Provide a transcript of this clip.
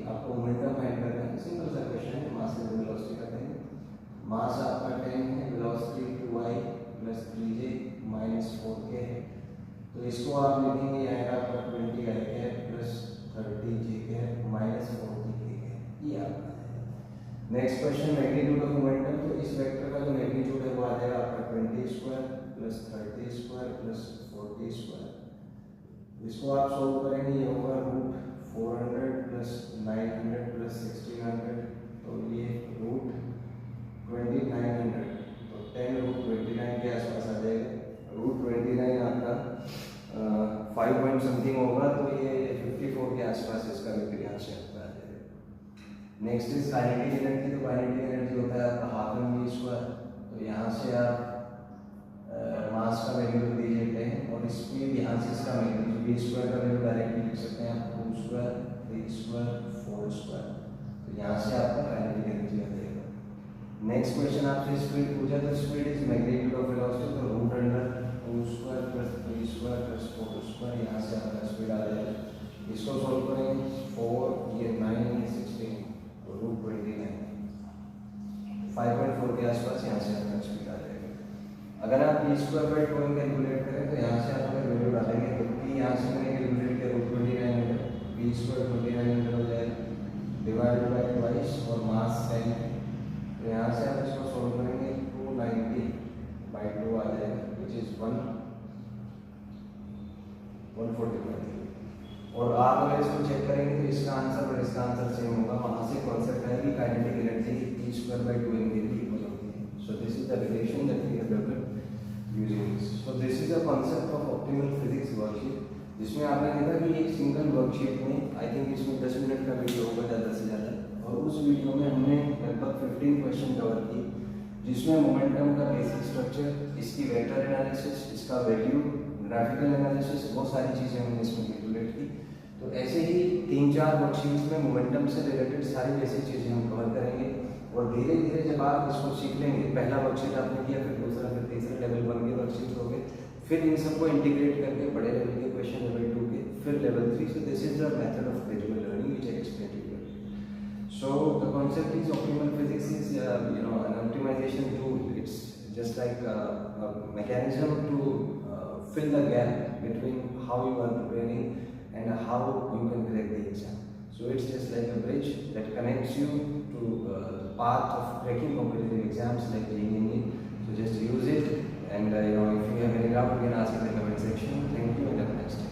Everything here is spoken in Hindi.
आपको मोमेंटम फाइंड करना है। सिंपल सा क्वेश्चन है, मास से वेलोसिटी का टाइम। मास आपका 10 है, velocity 2i plus 3j minus 4k है। तो इसको आप लिखेंगे, ये आएगा आपका 20i है प्लस 30j है माइनस 40k है, ये आपका है। Next question, magnitude of momentum. तो इस वेक्टर का जो मैग्नीट्यूड है वो आ जाएगा आपका 20 square plus 30 square plus 40 square. इसको आप सोल्व करेंगे, ये होगा रूट 400 प्लस 900 प्लस 1600, तो ये रूट 2900, तो 10 रूट 29 के आसपास आ जाएगा। रूट 29 आपका 5 पॉइंट समथिंग होगा, तो ये 54 के आसपास इसका वेक्टर यहाँ से आपका आ जाएगा। Next is kinetic energy. तो काइनेटिक एनर्जी होता है आपका हाफ एम वी स्क्वायर। तो यहाँ से आप मास का वैल्यू दे देते हैं और इसमें यहाँ से इसका वैल्यू वी स्क्वायर का वैल्यू डायरेक्टली लिख सकते हैं आप, 2 स्क्वायर 3 स्क्वायर 4 स्क्वायर। तो यहाँ से आपका काइनेटिक एनर्जी आ जाएगा। नेक्स्ट क्वेश्चन आपसे स्पीड पूछा, तो speed is magnitude of velocity, तो root under 2 square plus 3 square plus 4 square, यहाँ से आपका स्पीड आ जाएगा। इसको सोल्व करेंगे, 4 ये 9 ये 16, तो रूट 29 5.4 के आसपास यहाँ से आपका स्पीड आ जाएगा। अगर आप बी स्क्वायर बाई 2 कैलकुलेट करें तो यहाँ से आप अगर वैल्यू डालेंगे तो बी यहाँ से मैंने कैलकुलेट किया रूट 2900, बी स्क्वायर 2900 हो जाएगा डिवाइडेड बाई ट्वाइस और मास 10 है, तो यहाँ से आप इसको सोल्व करेंगे 290 बाई 2 आ जाएगा विच इज 145। और आप अगर इसको चेक करेंगे तो इसका आंसर और इसका आंसर सेम होगा। वहाँ से कॉन्सेप्ट है कि kinetic energy B square by 2 equal होती है। So this is the relation that we have developed using this. So this is a concept of optimal physics worksheet, जिसमें आपने देखा कि एक सिंगल वर्कशीट में आई थिंक इसमें 10 मिनट का वीडियो होगा ज़्यादा से ज़्यादा, और उस वीडियो में हमने लगभग 15 क्वेश्चन कवर किए, जिसमें मोमेंटम का बेसिक स्ट्रक्चर, इसकी वेक्टर एनालिसिस, इसका वैल्यू, ग्राफिकल एनालिसिस, बहुत सारी चीज़ें हमने इसमें कैलकुलेट की। तो ऐसे ही 3-4 वर्कशीट्स में मोमेंटम से रिलेटेड सारी ऐसी चीज़ें हम कवर करेंगे, और धीरे धीरे जब आप इसको सीख लेंगे, पहला वर्कशीट आपने किया, फिर दूसरा, फिर तीसरा, लेवल 1 के वर्कशीट हो गए, फिर इन सबको इंटीग्रेट करके बड़े लेवल के क्वेश्चन लेवल 2 के, फिर level 3। So this is the method of gradual learning which I explain to you. So the concept is optimal physics is an optimization tool. It's just like a mechanism to fill the gap between how you are preparing and how you can crack the exam. So it's just like a bridge that connects you to the path of cracking competitive exams like JEE. So just use it, and if you have any doubt, you can ask in the comment section. Thank you and have a nice day.